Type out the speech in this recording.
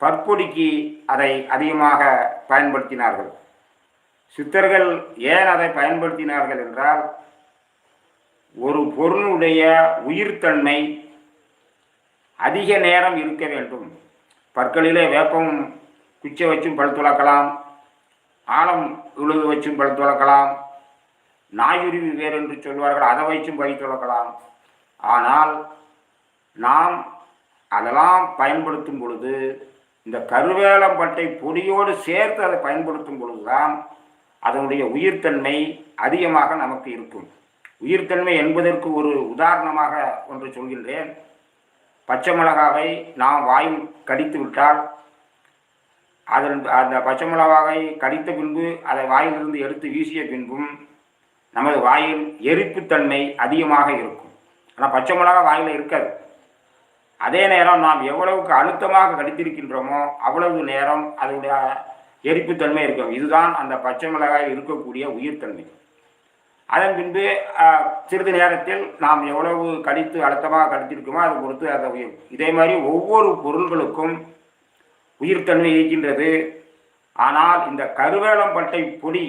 பற்பொடிக்கு அதை அதிகமாக பயன்படுத்தினார்கள். சித்தர்கள் ஏன் அதை பயன்படுத்தினார்கள் என்றால், ஒரு பொருளுடைய உயிர்த்தன்மை அதிக நேரம் இருக்க வேண்டும். பற்களிலே வேப்பம் குச்சை வச்சும் பல் துளக்கலாம், ஆழம் உழுது வச்சும் பல் துளக்கலாம், நாயுருவி வேர் என்று சொல்வார்கள், அதை வச்சும் பல் துளக்கலாம். ஆனால் நாம் அதெல்லாம் பயன்படுத்தும் பொழுது, இந்த கருவேலம்பட்டை பொடியோடு சேர்த்து அதை பயன்படுத்தும் பொழுதுதான் அதனுடைய உயிர்த்தன்மை அதிகமாக நமக்கு இருக்கும். உயிர்த்தன்மை என்பதற்கு ஒரு உதாரணமாக ஒன்று சொல்கின்றேன். பச்சை மிளகாவை நாம் வாயில் கடித்து விட்டால், அந்த பச்சை மிளகாவை கடித்த பின்பு அதை வாயிலிருந்து எடுத்து வீசிய பின்பும் நமது வாயில் எரிப்புத்தன்மை அதிகமாக இருக்கும். ஆனால் பச்சை மிளகா வாயில் இருக்காது. அதே நேரம் நாம் எவ்வளவுக்கு அழுத்தமாக கடித்திருக்கின்றோமோ அவ்வளவு நேரம் அதனுடைய எரிப்புத்தன்மை இருக்கும். இதுதான் அந்த பச்சை மிளகாய் இருக்கக்கூடிய உயிர்த்தன்மை. அதன் பின்பு சிறிது நேரத்தில் நாம் எவ்வளவு கடித்து அழுத்தமாக கடித்திருக்குமோ அதை பொறுத்து அதை உயிர். இதே மாதிரி ஒவ்வொரு பொருள்களுக்கும் உயிர்த்தன்மை இருக்கின்றது. ஆனால் இந்த கருவேலம்பட்டை பொடி